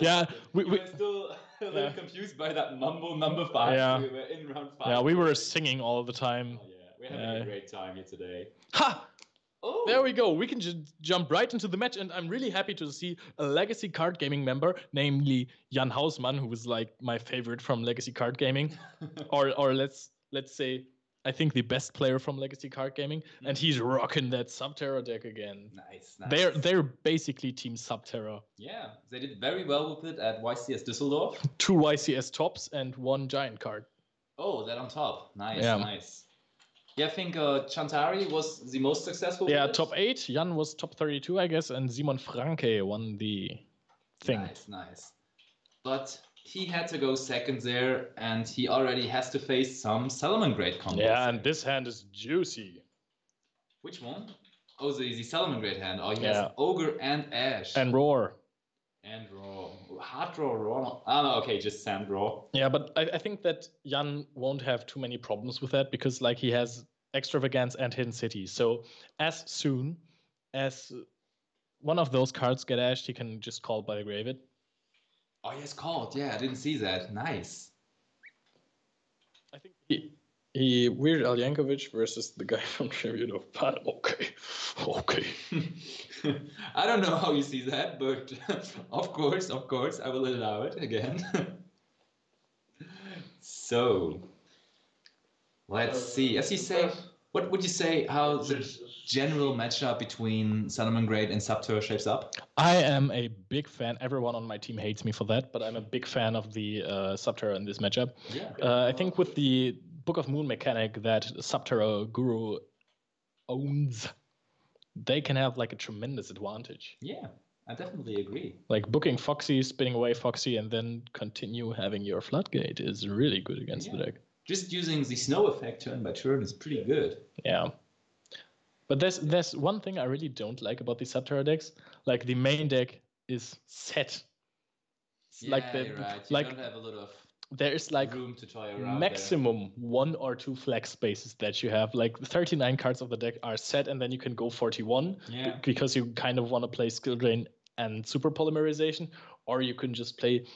Yeah, we were still a little confused by that mumble number 5. Yeah. We were in round 5. Yeah, we were singing all the time. Oh, yeah, we're having a great time here today. Ha! Oh. There we go. We can just jump right into the match, and I'm really happy to see a Legacy Card Gaming member, namely Jan Hausmann, who is like my favorite from Legacy Card Gaming, or let's say I think the best player from Legacy Card Gaming, and he's rocking that Subterra deck again. Nice. They're basically Team Subterra. Yeah, they did very well with it at YCS Düsseldorf. 2 YCS tops and 1 giant card. Oh, that on top. Nice. Yeah, I think Chantari was the most successful. Yeah, top 8. Jan was top 32, I guess, and Simon Franke won the thing. Nice. But he had to go second there, and he already has to face some Salomon Grade combos. Yeah, and this hand is juicy. Which one? Oh, the Salomon Grade hand. Oh, he has Ogre and Ash. And Roar. Hard draw, Roar. Oh, no, okay, just Sand Draw. Yeah, but I think that Jan won't have too many problems with that because like he has Extravagance and Hidden City. So as soon as one of those cards get ashed, he can just call by the grave it. Oh, he has called. Yeah, I didn't see that. Nice. I think he Weird Al Yankovic versus the guy from Tribute of Pan. Okay. I don't know how you see that, but of course, I will allow it again. So, let's see. As you say, what would you say how the general matchup between Salomon Grade and Subterra shapes up? I am a big fan. Everyone on my team hates me for that, but I'm a big fan of the Subterra in this matchup. Yeah. I think with the Book of Moon mechanic that Subterra Guru owns, they can have like a tremendous advantage. Yeah, I definitely agree. Like booking Foxy, spinning away Foxy, and then continue having your Floodgate is really good against the deck. Just using the snow effect turn by turn is pretty good. Yeah. But there's one thing I really don't like about the Subterra decks. Like the main deck is set. Yeah, like you're right. You don't have a lot of there's like room to toy around maximum 1 or 2 flex spaces that you have. Like 39 cards of the deck are set, and then you can go 41 because you kind of want to play Skill Drain and Super Polymerization, or you can just play,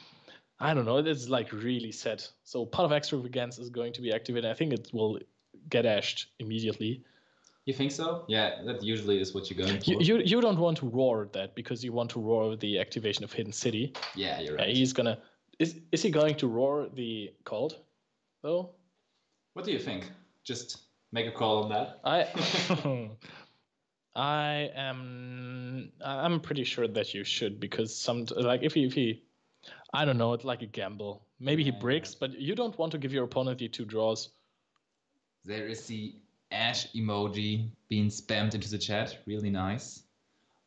I don't know, it's like really set. So Pot of Extravagance is going to be activated. I think it will get ashed immediately. You think so? Yeah, that usually is what you're going for. You don't want to roar that because you want to roar the activation of Hidden City. Yeah, you're right. He's gonna. Is he going to roar the cold, though? What do you think? Just make a call on that. I'm pretty sure that you should, because if he I don't know, it's like a gamble. Maybe he breaks, but you don't want to give your opponent the 2 draws. There is the Ash emoji being spammed into the chat. Really nice.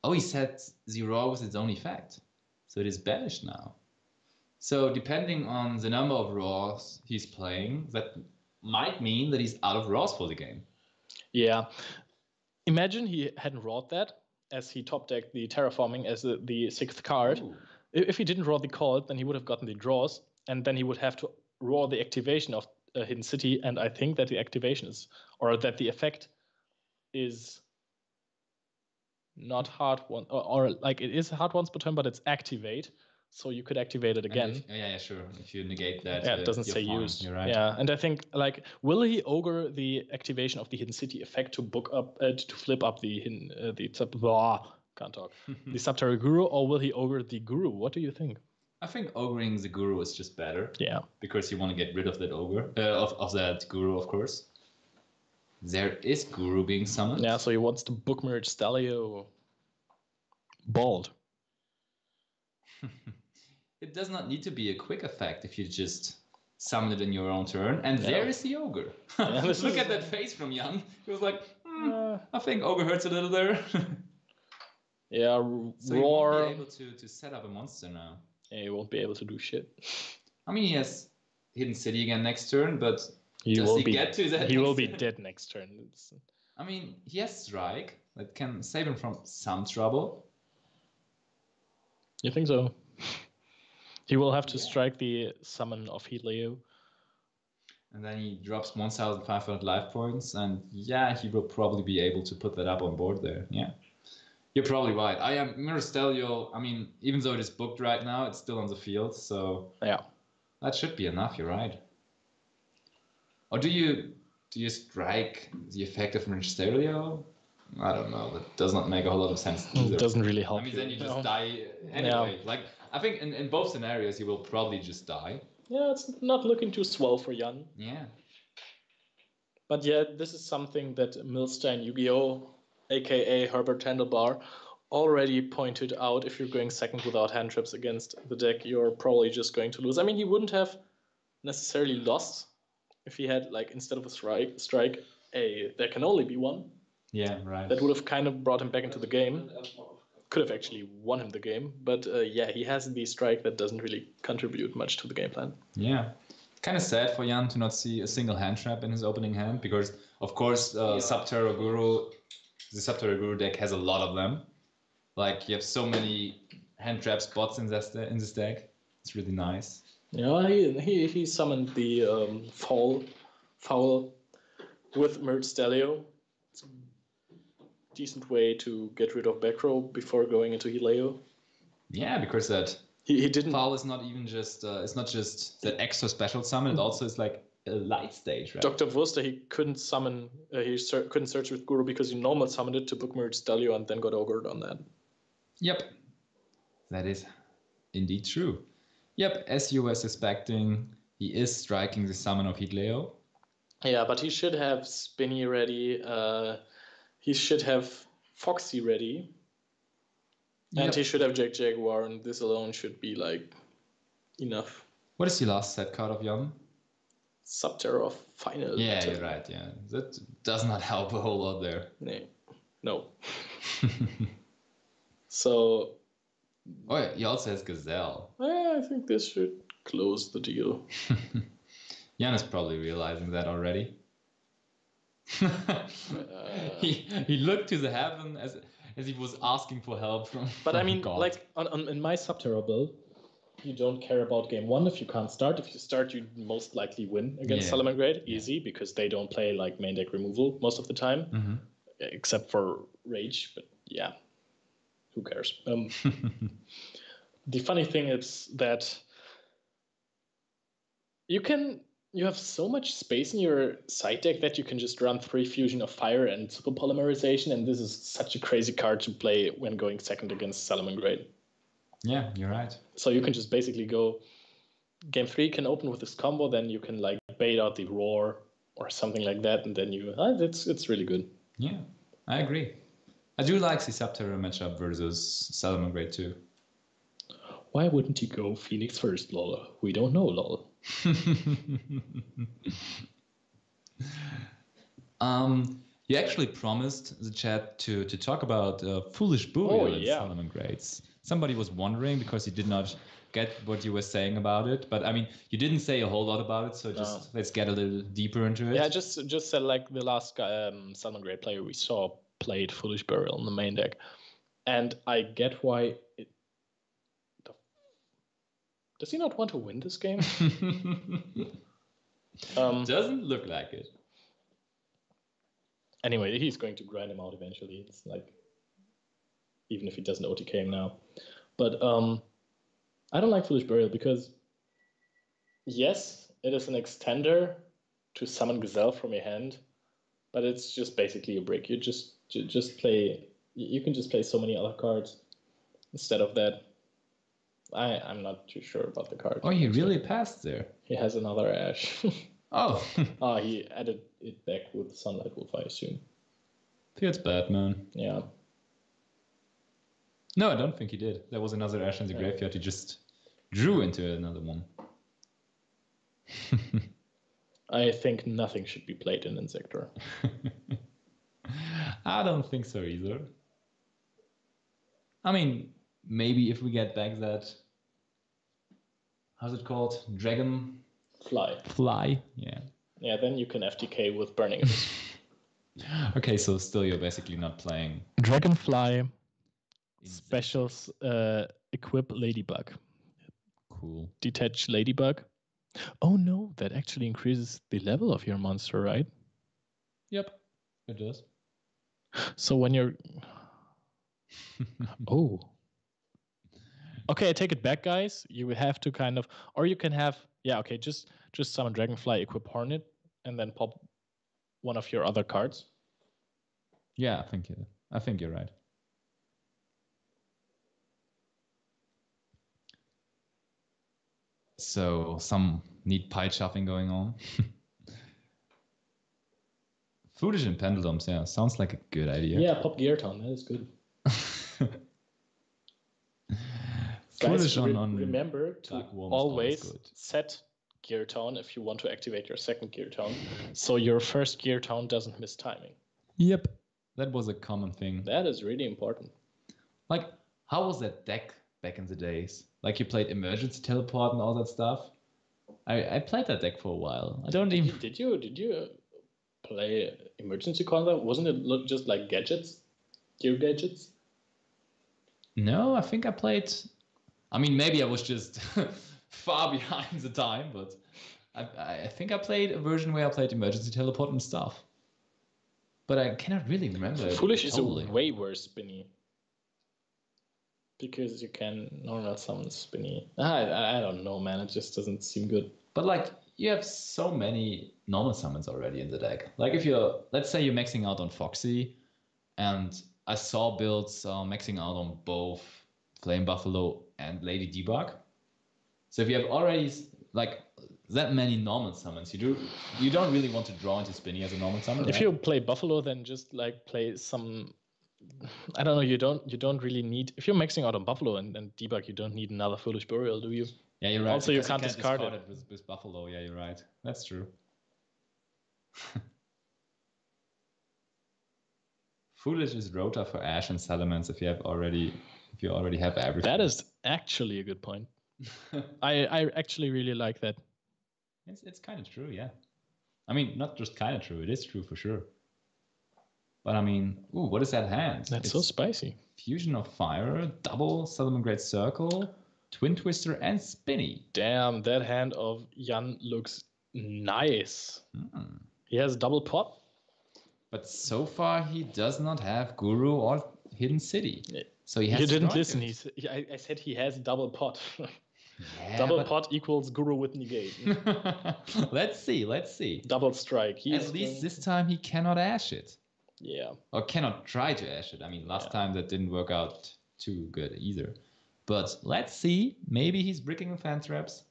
Oh, he said the Raw was its own effect. So it is banished now. So depending on the number of Raws he's playing, that might mean that he's out of Raws for the game. Yeah. Imagine he hadn't rawed that, as he top decked the Terraforming as the 6th card. Ooh. If he didn't raw the Cold, then he would have gotten the draws, and then he would have to raw the activation of Hidden City, and I think that the activation is, or that the effect is not hard one, or like it is hard once per turn, but it's activate. So you could activate it again. Yeah, sure. If you negate that, it doesn't say used. You're right. Yeah, and I think will he ogre the activation of the Hidden City effect to book up to flip up the can't talk the Subterra Guru, or will he ogre the Guru? What do you think? I think ogring the Guru is just better. Yeah, because you want to get rid of that ogre of that Guru, of course. There is Guru being summoned. Yeah, so he wants to book merge Stalio. Bald. It does not need to be a quick effect if you just summon it in your own turn. And there is the Ogre. Look at that face from Jan. He was like, I think Ogre hurts a little there. Yeah, so he won't be able to set up a monster now. Yeah, he won't be able to do shit. I mean, he has Hidden City again next turn, but he will be dead next turn. I mean, he has Strike that can save him from some trouble. You think so? He will have to strike the summon of Helio. And then he drops 1,500 life points, and yeah, he will probably be able to put that up on board there. Yeah. You're probably right. I am Mirastelio. I mean, even though it is booked right now, it's still on the field, so Yeah. that should be enough. You're right. Or do you strike the effect of Mirastelio? I don't know. That does not make a whole lot of sense either. It doesn't really help. I mean, then you just die anyway. Yeah. Like I think in both scenarios, you will probably just die. Yeah, it's not looking too swell for Jan. Yeah. But yeah, this is something that Milstein Yu-Gi-Oh, aka Herbert Handlebar, already pointed out. If you're going second without hand traps against the deck, you're probably just going to lose. I mean, he wouldn't have necessarily lost if he had, like, instead of a strike, there can only be one. Yeah, right. That would have kind of brought him back into the game. Could have actually won him the game. But yeah, he has the strike that doesn't really contribute much to the game plan. Yeah. Kind of sad for Jan to not see a single hand trap in his opening hand because, of course, Subterra Guru, the Subterra Guru deck has a lot of them. Like, you have so many hand trap spots in this deck. It's really nice. Yeah, he summoned the foul with Mirastelio. It's a decent way to get rid of back row before going into Hileo. Yeah, because that he didn't. Foul is not even just it's not just that extra special summon. It also is like a light stage, right? Dr. Wurster, he couldn't summon. Couldn't search with Guru because he normal summoned it to book Mirastelio and then got ogred on that. Yep, that is indeed true. Yep, as you were suspecting, he is striking the summon of Hitleo. Yeah, but he should have Spinny ready. He should have Foxy ready. And he should have Jack Jaguar, and this alone should be, like, enough. What is the last set card of Jan? Subterra Final. Yeah, you're right, yeah. That does not help a whole lot there. No. So... Oh, yeah, he also has Gazelle. I think this should close the deal. Jan is probably realizing that already. He looked to the heaven as he was asking for help from. But I mean, God. like in my Subterra build, you don't care about game one if you can't start. If you start, you most likely win against Salamangreat. Easy, because they don't play like main deck removal most of the time, except for Rage. But yeah, who cares? The funny thing is that you have so much space in your side deck that you can just run 3 Fusion of Fire and Super Polymerization, and this is such a crazy card to play when going second against Salamangreat. Yeah, you're right. So you can just basically go, game 3 can open with this combo, then you can like bait out the Roar or something like that, and then it's really good. Yeah, I agree. I do like the Subterra matchup versus Salamangreat too. Why wouldn't you go Phoenix first, lol? We don't know, lol. You actually promised the chat to talk about Foolish Burial and Salamangreats. Somebody was wondering because he did not get what you were saying about it, but I mean, you didn't say a whole lot about it, so just let's get a little deeper into it. Yeah, just said like the last guy, Salamangreat player we saw played Foolish Burial in the main deck, and I get why. Does he not want to win this game? Doesn't look like it. Anyway, he's going to grind him out eventually. It's like, even if he doesn't OTK him now. But I don't like Foolish Burial because, yes, it is an extender to summon Gazelle from your hand, but it's just basically a brick. You just play. You can just play so many other cards instead of that. I'm not too sure about the card. Oh, he really passed there. He has another Ash. Oh. He added it back with Sunlight Wolf, I assume. Feels bad, man. Yeah. No, I don't think he did. There was another Ash in the graveyard. He just drew into another one. I think nothing should be played in Insector. I don't think so either. I mean, maybe if we get back that, how's it called? Dragon? Fly, yeah. Yeah, then you can FTK with Burning Abyss. Okay, so still you're basically not playing. Dragonfly, specials, equip Ladybug. Cool. Detach Ladybug. Oh no, that actually increases the level of your monster, right? Yep, it does. So when you're... Oh. Okay, I take it back, guys. You would have to kind of, or you can have, just summon Dragonfly, equip Hornet, and then pop one of your other cards. Yeah, I think you're right. So some neat pie chopping going on. Foolish and Pendulums, yeah, sounds like a good idea. Yeah, pop Gear Town, that is good. Foolish Guys, remember to always good. set Gear Town if you want to activate your second Gear Town, so your first Gear Town doesn't miss timing. Yep, that was a common thing. That is really important. Like, how was that deck back in the days? Like, you played Emergency Teleport and all that stuff? I played that deck for a while. I don't even... Did you play Emergency Concept? Wasn't it just like gadgets? Gear gadgets? No, I think I played... I mean, maybe I was just far behind the time, but I think I played a version where I played Emergency Teleport and stuff. But I cannot really remember. Foolish is a way worse Spinny. Because you can normal summon Spinny. I don't know, man. It just doesn't seem good. But like, you have so many normal summons already in the deck. Like if you're, let's say you're maxing out on Foxy, and I saw builds maxing out on both Flame Buffalo and Lady Debug. So if you have already like that many normal summons, you don't really want to draw into Spinny as a normal summon. If you play Buffalo, then just like play some. I don't know. You don't really need, if you're maxing out on Buffalo and Debug, you don't need another Foolish Burial, do you? Yeah, you're right. Also, you can't discard it with Buffalo. Yeah, you're right. That's true. Foolish is Rota for Ash and Salamence if you already have everything. That is actually a good point. I actually really like that. It's kind of true, yeah. I mean, not just kind of true. It is true for sure. But I mean, ooh, what is that hand? That's so spicy. Fusion of Fire, double Solomon Great Circle, Twin Twister, and Spinny. Damn, that hand of Jan looks nice. He has double pot. But so far, he does not have Guru or Hidden City. So he has. You didn't listen. I said he has double pot. Yeah, double pot equals Guru with negate. Let's see. Double strike. At least this time he cannot ash it. Yeah. Or cannot try to ash it. I mean, last time that didn't work out too good either. But let's see. Maybe he's bricking with fan traps.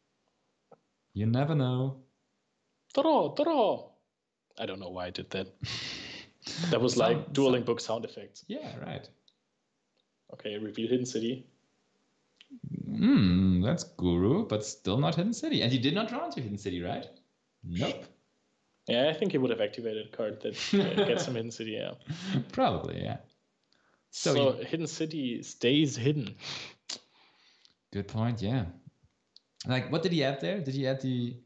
You never know. Draw. I don't know why I did that. That was like Dueling Book sound effects. Yeah, right. Okay, reveal Hidden City. That's Guru, but still not Hidden City. And he did not draw into Hidden City, right? Nope. Yeah, I think he would have activated a card that gets him Hidden City, yeah. Probably, yeah. So Hidden City stays hidden. Good point, yeah. Like, what did he add there? Did he add the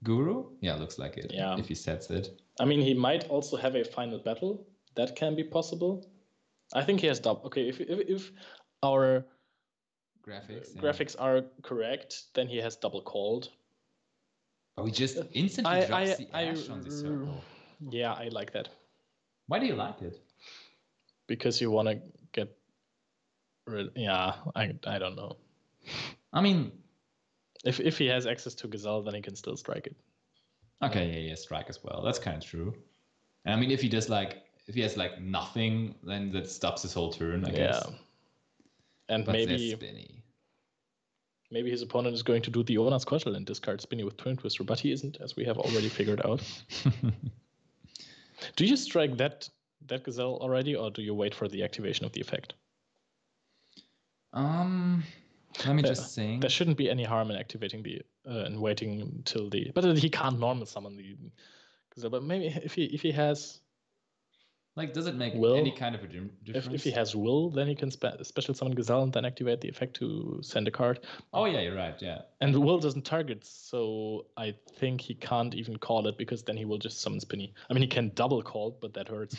Guru? Yeah, looks like it. Yeah. If he sets it. I mean, he might also have a final battle. That can be possible. I think he has double. Okay, if our graphics are correct, then he has double called. Oh, he just instantly drops the ash on the circle. Yeah, I like that. Why do you like it? Because you want to get rid. Yeah, I don't know. I mean, if he has access to Gazelle, then he can still strike it. Okay, yeah, strike as well. That's kind of true. And I mean, if he has nothing, then that stops his whole turn, I guess. Yeah. And but maybe his opponent is going to do the Ona's Quashel and discard Spinny with Twin Twister, but he isn't, as we have already figured out. Do you strike that Gazelle already, or do you wait for the activation of the effect? Let me just think. There shouldn't be any harm in activating and waiting until the. But he can't normal summon the Gazelle. But maybe if he has. Like, does it make any kind of a difference? If he has will, then he can special summon Gazelle and then activate the effect to send a card. Oh, yeah, you're right, yeah. And will doesn't target, so I think he can't even call it, because then he will just summon Spinny. I mean, he can double call, but that hurts.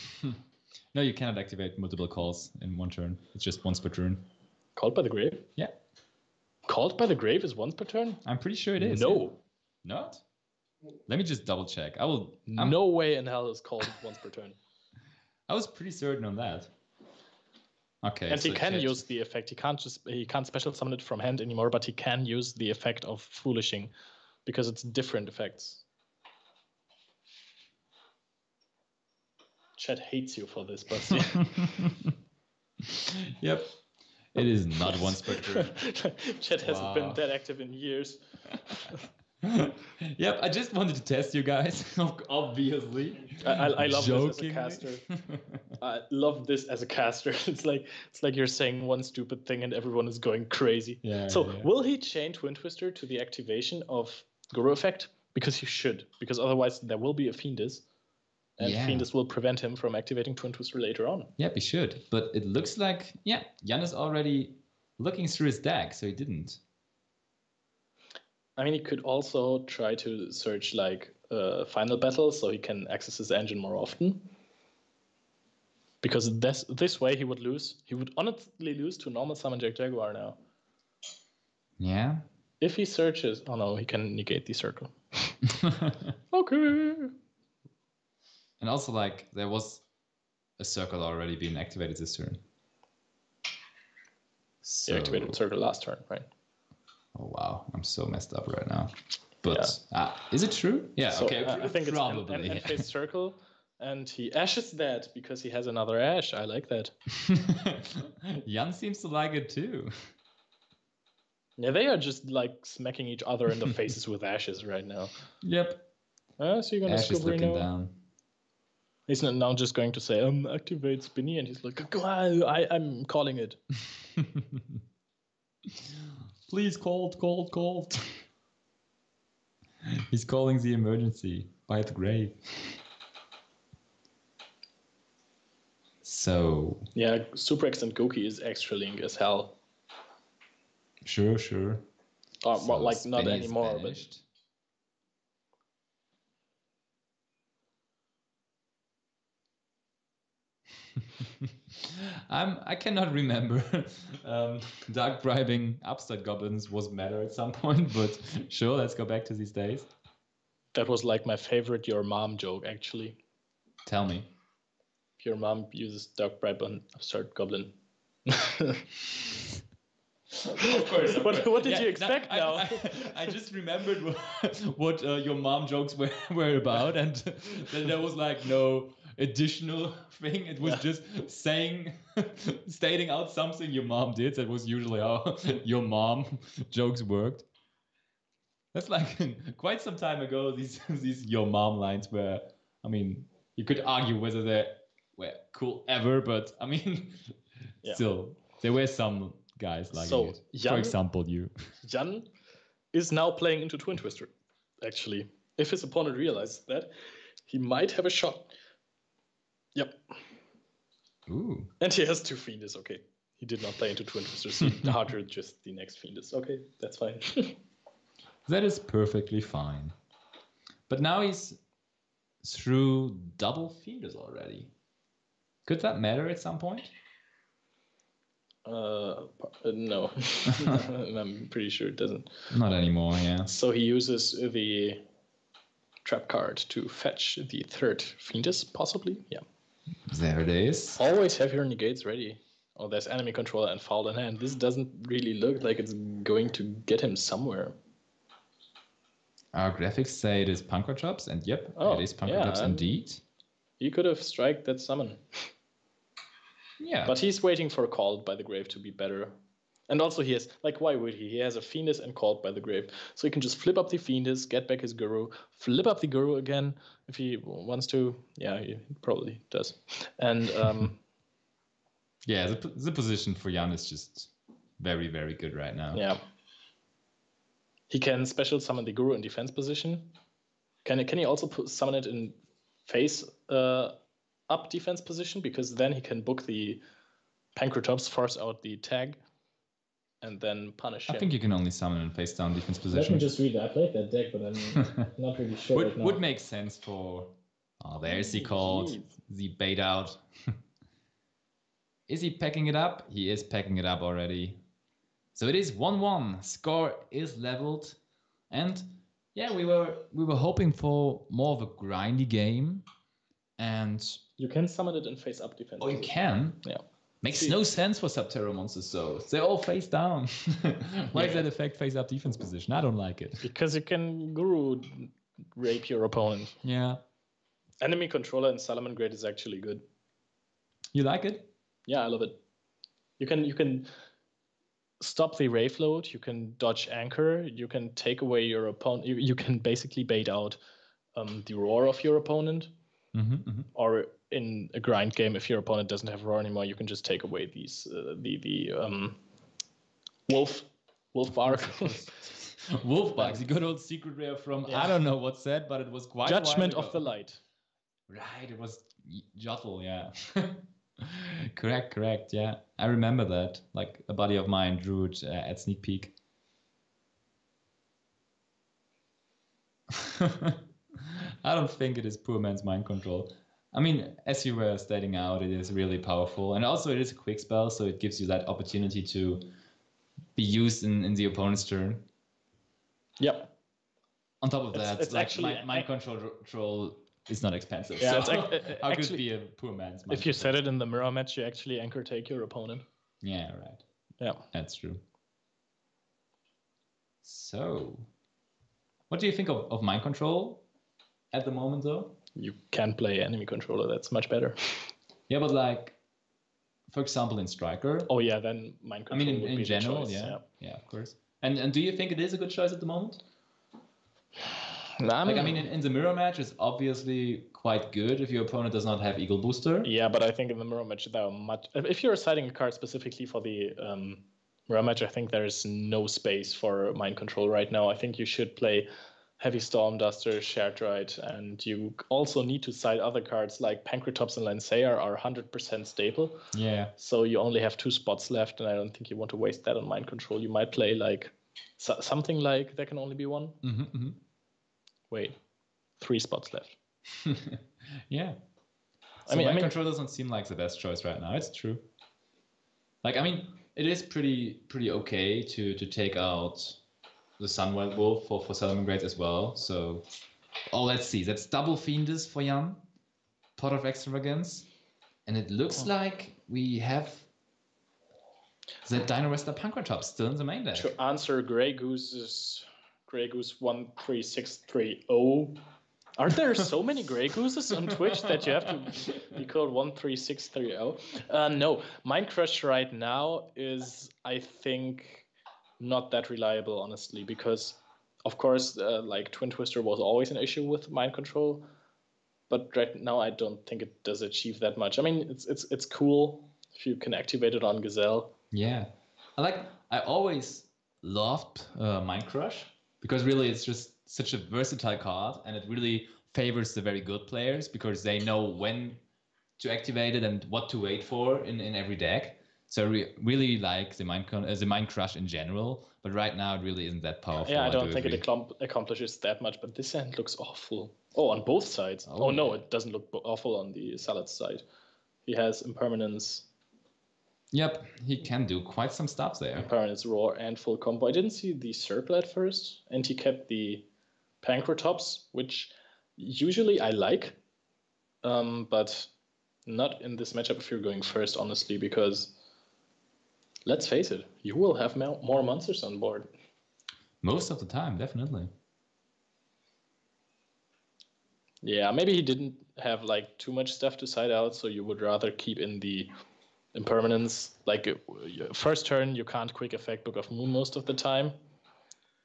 No, you cannot activate multiple calls in one turn. It's just once per turn. Called by the Grave? Yeah. Called by the Grave is once per turn? I'm pretty sure it is. No. Yeah. Not? Let me just double check. No way in hell is called once per turn. I was pretty certain on that. Okay. And he can use the effect. He can't special summon it from hand anymore, but he can use the effect of Foolishing because it's different effects. Chat hates you for this, Basti. Yep. It is not one spectrum. Chat hasn't been that active in years. Yep, I just wanted to test you guys, obviously. I love this as a caster. I love this as a caster. It's like you're saying one stupid thing and everyone is going crazy. Will he chain Twin Twister to the activation of Guru effect? Because he should. Because otherwise there will be a Fiendus. And Fiendus will prevent him from activating Twin Twister later on. Yep, he should. But it looks like, Jan is already looking through his deck, so he didn't. I mean, he could also try to search like Final Battle so he can access his engine more often. Because this way he would lose. He would honestly lose to normal summon Jack Jaguar now. Yeah. If he searches... Oh no, he can negate the circle. Okay. And also, like, there was a circle already being activated this turn. So... He activated circle last turn, right? Oh, wow. I'm so messed up right now. But, is it true? Yeah, so, okay. I think probably. It's an end-phase circle, and he ashes that because he has another ash. I like that. Jan seems to like it too. Yeah, they are just like smacking each other in the faces with ashes right now. Yep. So you're going to scoop looking down. He's not now just going to say, activate Spinny, and he's like, I'm calling it. Please, cold. He's calling the emergency by the grave. So... Yeah, Super X and Goki is extra link as hell. Sure. Well, like, not anymore, but... I cannot remember. Dark bribing upstart goblins was better at some point, but sure, let's go back to these days. That was like my favorite your mom joke, actually. Tell me. Your mom uses dark bribe on upstart goblin. Of course. What did you expect now? I just remembered what your mom jokes were about, and then there was like no additional thing. It was just stating out something your mom did. That was usually how your mom jokes worked. That's like quite some time ago. These your mom lines were, I mean, you could argue whether they were cool ever, but I mean, still there were some guys like it. For example, you. Jan is now playing into Twin Twister. Actually, if his opponent realizes that, he might have a shot. Yep. Ooh. And he has two Fiendus. Okay, he did not play into Twin Twister. So harder just the next Fiendus. Okay, that's fine. That is perfectly fine. But now he's through double Fiendus already. Could that matter at some point? No. I'm pretty sure it doesn't. Not anymore, yeah. So he uses the trap card to fetch the third Fiendus, possibly? Yeah. There it is. Always have your negates ready. Oh, there's enemy controller and foul in hand. This doesn't really look like it's going to get him somewhere. Our graphics say it is Punker-Chops, and yep, it is Punker-Chops indeed. He could have striked that summon. Yeah. But he's waiting for Called by the Grave to be better. And also he has, like, why would he? He has a Fiendus and Called by the Grave. So he can just flip up the Fiendus, get back his Guru, flip up the Guru again if he wants to. Yeah, he probably does. And yeah, the position for Jan is just very, very good right now. Yeah. He can special summon the Guru in defense position. Can he also summon it in face up defense position? Because then he can book the Pancratops, force out the tag, and then punish him. I think you can only summon in face down defense position. Let me just read that. I played that deck, but I'm not really sure. Would make sense for... Oh, there's he called. The bait out. Is he packing it up? He is packing it up already. So it is 1-1. Score is leveled. And yeah, we were hoping for more of a grindy game. And you can summon it in face up defense. Oh, you can? Yeah. Makes no sense for Subterra monsters, though. They're all face down. Why is that effect face up defense position? I don't like it. Because you can Guru rape your opponent. Yeah. Enemy controller in Salamangreat is actually good. You like it? Yeah, I love it. You can stop the Wraith load, you can dodge anchor, you can take away your opponent, you can basically bait out the roar of your opponent. Or in a grind game, if your opponent doesn't have roar anymore, you can just take away these the wolf bark. Wolf bark, the good old secret rare from I don't know what's that, but it was quite Judgment of the Light. Right, it was Jotl, yeah. Correct, yeah. I remember that. Like a buddy of mine drew it at Sneak Peek. I don't think it is poor man's mind control. I mean, as you were stating out, it is really powerful. And also it is a quick spell, so it gives you that opportunity to be used in the opponent's turn. Yep. On top of that, it's like actually mind control is not expensive. Yeah, so how could it be a poor man's mind If you set it in the mirror match, you actually anchor take your opponent. Yeah, right. Yeah. That's true. So, what do you think of mind control at the moment, though? You can't play enemy controller. That's much better. Yeah, but like, for example, in Striker. Oh yeah, then mind control. I mean, in general, yeah, of course. And do you think it is a good choice at the moment? Like, I mean, in the mirror match, it's obviously quite good if your opponent does not have Eagle Booster. Yeah, but I think in the mirror match, there are much. If you're citing a card specifically for the mirror match, I think there is no space for mind control right now. I think you should play Heavy Storm Duster, Shared Ride, and you also need to side other cards like Pancratops and Lancear are 100% stable. Yeah. So you only have 2 spots left, and I don't think you want to waste that on mind control. You might play like something like there can only be one. Wait, 3 spots left. Yeah. So mind control doesn't seem like the best choice right now. It's true. Like, I mean, it is pretty okay to take out the Sunwell Wolf for Salamangreat as well. So, let's see. That's double Fiendus for Jan. Pot of Extravagance. And it looks like we have the Dino Wrestler Pancratops still in the main deck. To answer Grey Goose 13630. Are there so many Grey Gooses on Twitch that you have to be called 13630? No. Mind Crush right now is, I think, not that reliable, honestly, because, of course, like Twin Twister was always an issue with mind control, but right now I don't think it does achieve that much. I mean, it's cool if you can activate it on Gazelle. Yeah, I always loved Mind Crush because really it's just such a versatile card, and it really favors the very good players because they know when to activate it and what to wait for in every deck. So I really like the Mind Crush in general, but right now it really isn't that powerful. Yeah, I don't think it accomplishes that much, but this hand looks awful. Oh, on both sides. Oh no, it doesn't look awful on the Salad side. He has Impermanence. Yep, he can do quite some stuff there. Impermanence, Roar, and full combo. I didn't see the Circle at first, and he kept the Pancratops, which usually I like, but not in this matchup if you're going first, honestly, because let's face it, you will have more monsters on board. Most of the time, definitely. Yeah, maybe he didn't have like too much stuff to side out, so you would rather keep in the Impermanence. Like first turn, you can't quick effect Book of Moon most of the time,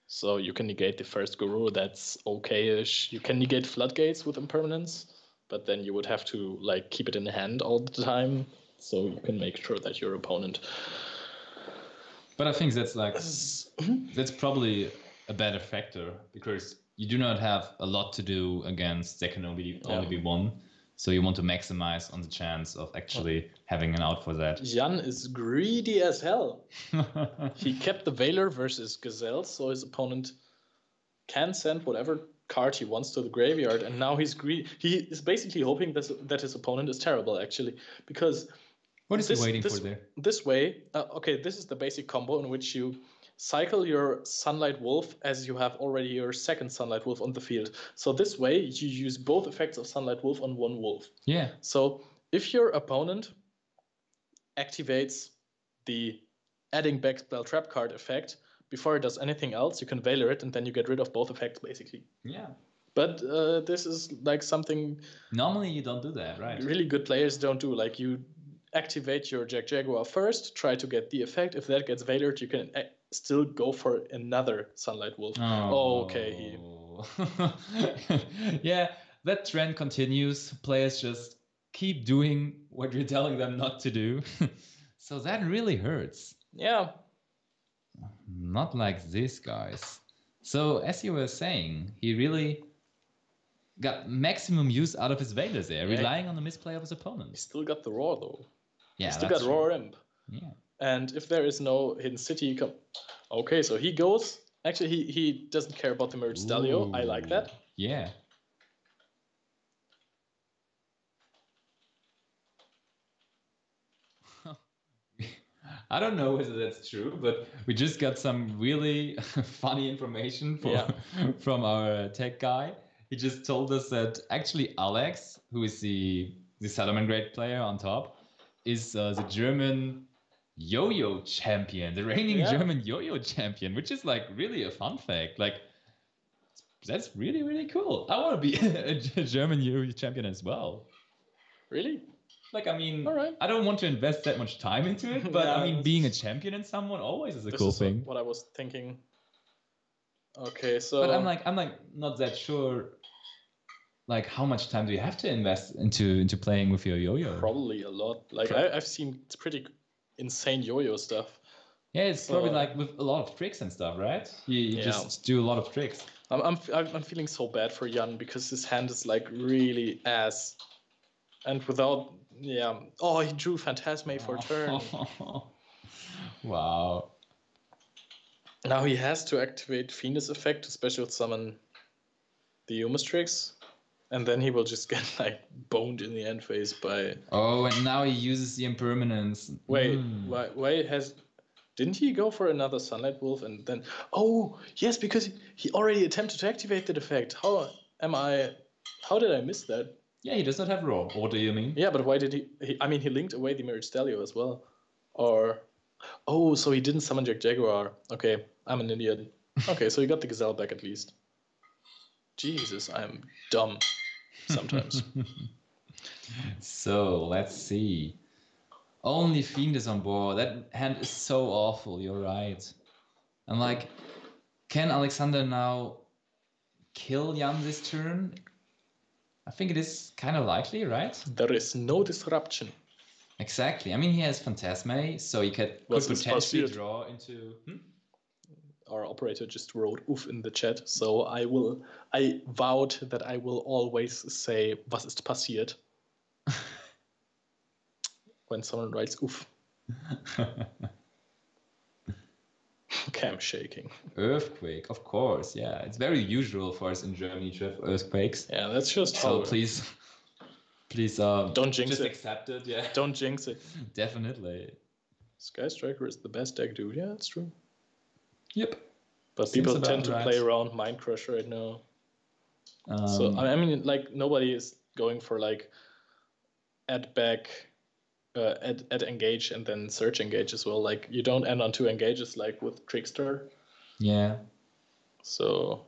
so you can negate the first Guru. That's okay-ish. You can negate Floodgates with Impermanence, but then you would have to like keep it in hand all the time, so you can make sure that your opponent. But I think that's that's probably a better factor because you do not have a lot to do against there can only be one. So you want to maximize on the chance of actually having an out for that. Jan is greedy as hell. He kept the Veiler versus Gazelle, so his opponent can send whatever card he wants to the graveyard, and now he's greedy. He is basically hoping that his opponent is terrible, actually, because... What is he waiting for there? This way, this is the basic combo in which you cycle your Sunlight Wolf as you have already your second Sunlight Wolf on the field. So this way, you use both effects of Sunlight Wolf on one wolf. Yeah. So if your opponent activates the adding back spell trap card effect before it does anything else. You can Valor it, and then you get rid of both effects, basically. Yeah. But this is like something... Normally you don't do that, right? Really good players don't do. Like, you activate your Jaguar first, try to get the effect. If that gets Valored, you can still go for another Sunlight Wolf. Okay. Yeah, that trend continues. Players just keep doing what you're telling them not to do. So that really hurts. Yeah. Not like this, guys. So as you were saying, he really got maximum use out of his Valors there, relying on the misplay of his opponent. He still got the Roar, though. Yeah, he still got Roar Imp. Yeah. And if there is no Hidden City... Okay, so he goes... Actually, he doesn't care about the Merge Stalio. I like that. Yeah. I don't know whether that's true, but we just got some really funny information from our tech guy. He just told us that actually Alex, who is the Salamangreat player on top, is the German yo-yo champion, the reigning German yo-yo champion, which is like really a fun fact. Like, that's really, really cool. I want to be a German yo-yo champion as well. Really? Like, I mean, right. I don't want to invest that much time into it, but I mean, being a champion in someone always is a cool thing. What I was thinking. Okay, so... But I'm like not that sure. Like, how much time do you have to invest into playing with your yo-yo? Probably a lot. Like, I've seen pretty insane yo-yo stuff. Yeah, it's probably like with a lot of tricks and stuff, right? You just do a lot of tricks. I'm feeling so bad for Jan because his hand is like really ass, and without he drew Phantasme for turn. Wow. Now he has to activate Phoenix effect to special summon the Umastrix, and then he will just get like boned in the end phase by... Oh, and now he uses the impermanence. Wait, why didn't he go for another Sunlight Wolf and then... Oh, yes, because he already attempted to activate that effect. How did I miss that? Yeah, he does not have Roar. What do you mean? Yeah, but why did he he linked away the Mirage Stalio as well. Or... Oh, so he didn't summon Jaguar. Okay, I'm an idiot. Okay, so he got the Gazelle back at least. Jesus, I'm dumb sometimes. So, let's see. Only Fiend is on board. That hand is so awful, you're right. And like, can Alexander now kill Jan this turn? I think it is kind of likely, right? There is no disruption. Exactly. I mean, he has Phantasme, so he could potentially draw into... Our operator just wrote oof in the chat, so I vowed that I will always say was ist passiert when someone writes oof. Okay, I'm shaking. Earthquake, of course, yeah. It's very usual for us in Germany to have earthquakes. Yeah, that's just so please don't jinx just it. Accept it, yeah. Don't jinx it. Definitely. Sky Striker is the best deck, dude. Yeah, that's true. Yep. But people tend to play around Mind Crush right now. So I mean, like, nobody is going for like add engage and then search engage as well. Like, you don't end on 2 engages like with Trickster. Yeah. So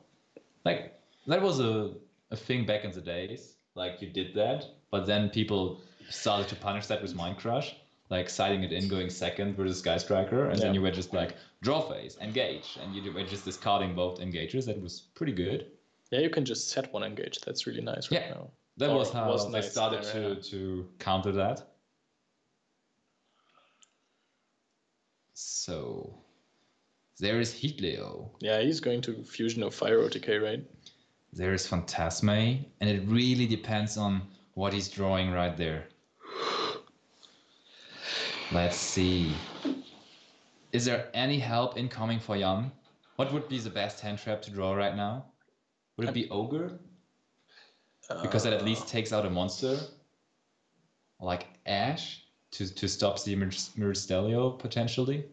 like that was a thing back in the days. Like, you did that, but then people started to punish that with Mind Crush, like siding it in, going second versus Sky Striker, and then you were just like draw phase, engage, and you were just discarding both engages. That was pretty good. Yeah, you can just set 1 engage. That's really nice right now. That was how they started to counter that. So there is Heatleo. Yeah, he's going to Fusion of Fire OTK, right? There is Phantasme, and it really depends on what he's drawing right there. Let's see. Is there any help incoming for Jan? What would be the best hand trap to draw right now? Would it be Ogre? Because that at least takes out a monster. Like Ash to stop the Mirror Stelio potentially?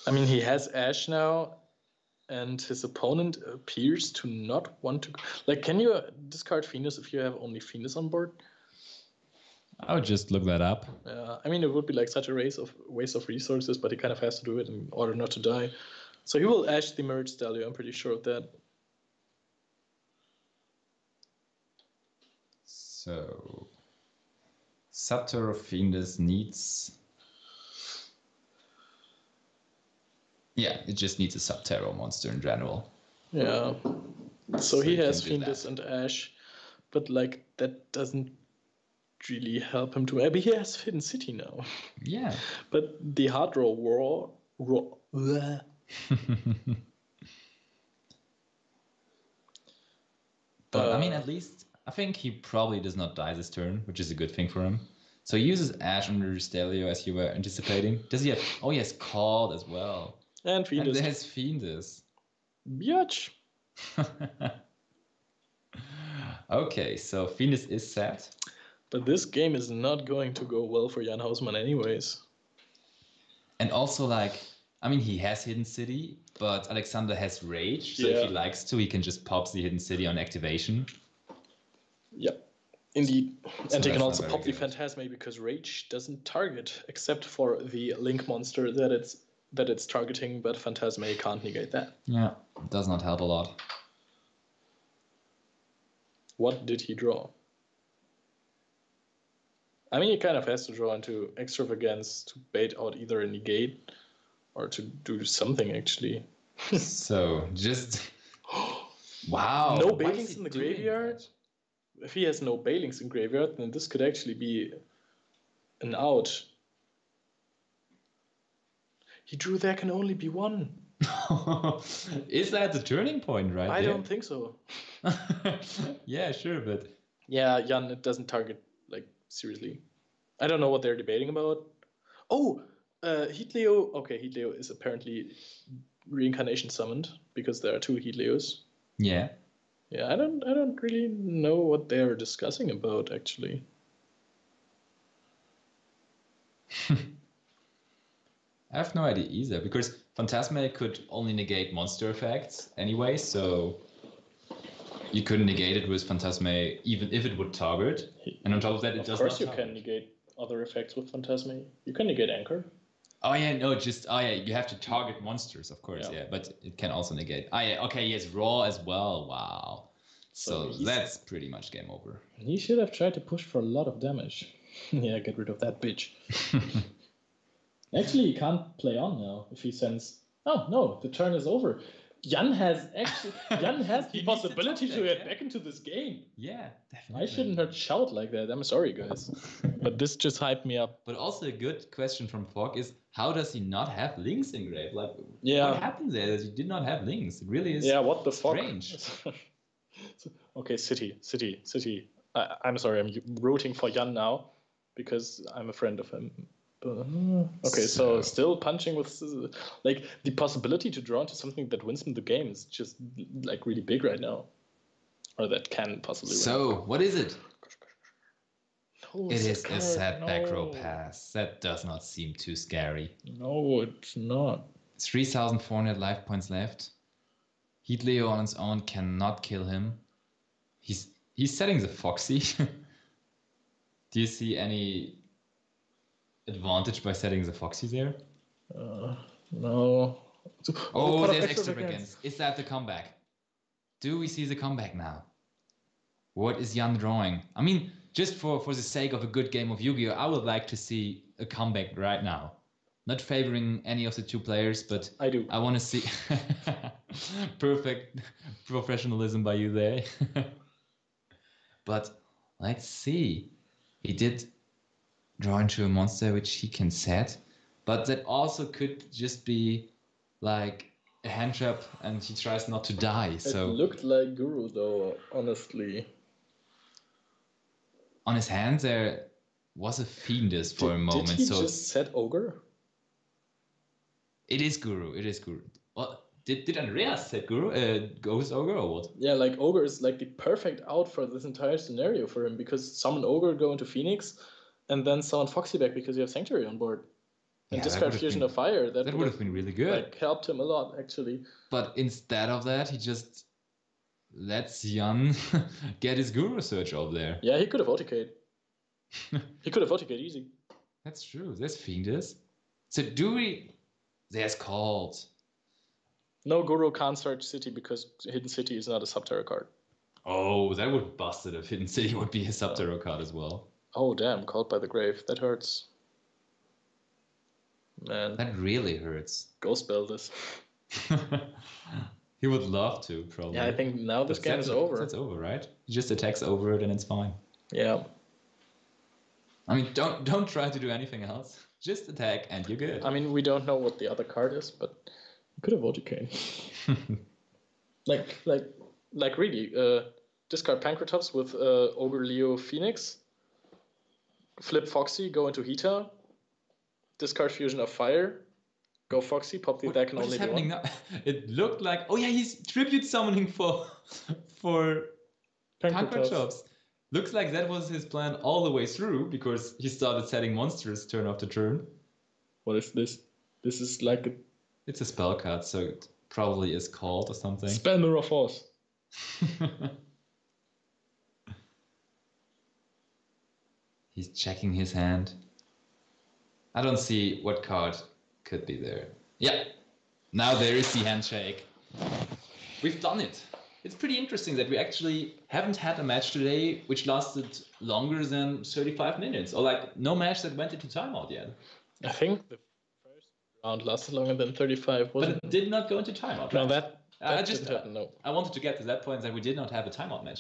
I mean, he has Ash now, and his opponent appears to not want to... Like, can you discard Venus if you have only Venus on board? I would just look that up. I mean, it would be like such a waste of resources, but he kind of has to do it in order not to die. So he will Ash the Merge Stallion, I'm pretty sure of that. So, Subterror Fiendus needs... Yeah, it just needs a Subterror monster in general. Yeah. So he has Fiendus and Ash, but like that doesn't really help him to... Maybe he has Hidden City now. Yeah. But the hard roll war... But I mean, at least I think he probably does not die this turn, which is a good thing for him. So he uses Ash under Stelio as you were anticipating. Does he have... Oh, he has Called as well. And Fiendus. And there's Fiendus. Biatch. Okay, so Fiendus is set. But this game is not going to go well for Jan Hausmann anyways. And also, like, I mean, he has Hidden City, but Alexander has Rage. So if he likes to, he can just pop the Hidden City on activation. Yeah, indeed. So and he can also pop the Phantasme because Rage doesn't target, except for the Link monster that it's targeting, but Phantasme can't negate that. Yeah, it does not help a lot. What did he draw? I mean, he kind of has to draw into Extravagance to bait out either a negate or to do something, actually. So, just... Wow! No Bailings in the graveyard? If he has no Bailings in graveyard, then this could actually be an out. He drew there can only be one. Is that the turning point right I don't think so. Yeah, sure, but... Yeah, Jan, it doesn't target, like, seriously. I don't know what they're debating about. Oh, Heatleo. Okay, Heatleo is apparently reincarnation summoned because there are two Heatleos. Yeah. Yeah, I don't really know what they're discussing about, actually. I have no idea either, because Phantasme could only negate monster effects anyway, so you couldn't negate it with Phantasme even if it would target. And on top of that, it does not target. Of course you can negate other effects with Phantasme. You can negate Anchor. Oh yeah, no, you have to target monsters, of course, yeah, but it can also negate. Oh yeah, okay, he has Raw as well, wow. So that's pretty much game over. He should have tried to push for a lot of damage. Yeah, get rid of that bitch. Actually, he can't play on now if he sends... Oh, no, the turn is over. Jan has the possibility to get back into this game. Yeah, definitely. I shouldn't have shouted like that. I'm sorry, guys. But this just hyped me up. But also a good question from Fog is, how does he not have links engraved? Like, what happened there that he did not have links? It really is what the fuck? Strange. Okay, City. I'm sorry, I'm rooting for Jan now because I'm a friend of him. Okay, so still punching with, like, the possibility to draw into something that wins him the game is just, like, really big right now. Or that can possibly win. So, what is it? No, it is a sad back row pass. That does not seem too scary. No, it's not. 3,400 life points left. Heatleo on its own cannot kill him. He's setting the Foxy. Do you see any advantage by setting the Foxy there? No. Oh, there's Extravagance. Is that the comeback? Do we see the comeback now? What is Jan drawing? I mean, just for the sake of a good game of Yu-Gi-Oh! I would like to see a comeback right now. Not favoring any of the two players, but I do. I want to see... Perfect professionalism by you there. But let's see. He did draw into a monster which he can set, but that also could just be like a hand trap and he tries not to die. So it looked like Guru though, honestly. On his hand there was a Fiendus for a moment. Did he just set Ogre? It is Guru. Well, did Andreas set Guru? Ghost Ogre or what? Yeah, like Ogre is like the perfect out for this entire scenario for him because summon Ogre, go into Phoenix, and then summon Foxy back because you have Sanctuary on board. And discard Fusion of Fire. That would have been really good. Like helped him a lot, actually. But instead of that, he just lets Jan get his Guru Search over there. Yeah, he could have OTK'd. He could have OTK'd easy. That's true. There's Fiendus. So do we... There's called. No, Guru can't search City because Hidden City is not a Subterra card. Oh, that would bust it if Hidden City would be a Subterra card as well. Oh, damn. Called by the Grave. That hurts. Man. That really hurts. Go spell this. He would love to, probably. Yeah, I think now this game is over. It's over, right? He just attacks over it and it's fine. Yeah. I mean, don't try to do anything else. Just attack and you're good. I mean, we don't know what the other card is, but you could have OTK. like really, discard Pancratops with Ogre Leo Phoenix, flip Foxy, go into Heta, discard Fusion of Fire, go Foxy, pop the deck and only do one. Now? It looked like, oh yeah, he's tribute summoning for Pancratops. Looks like that was his plan all the way through because he started setting monsters turn after turn. What is this? This is like a... It's a spell card, so it probably is called or something. Spell Mirror Force. He's checking his hand. I don't see what card could be there. Yeah, now there is the handshake. We've done it. It's pretty interesting that we actually haven't had a match today which lasted longer than 35 minutes, or like no match that went into timeout yet. I think the first round lasted longer than 35, wasn't it? But it did not go into timeout. No, right? that didn't happen, no. I wanted to get to that point that we did not have a timeout match.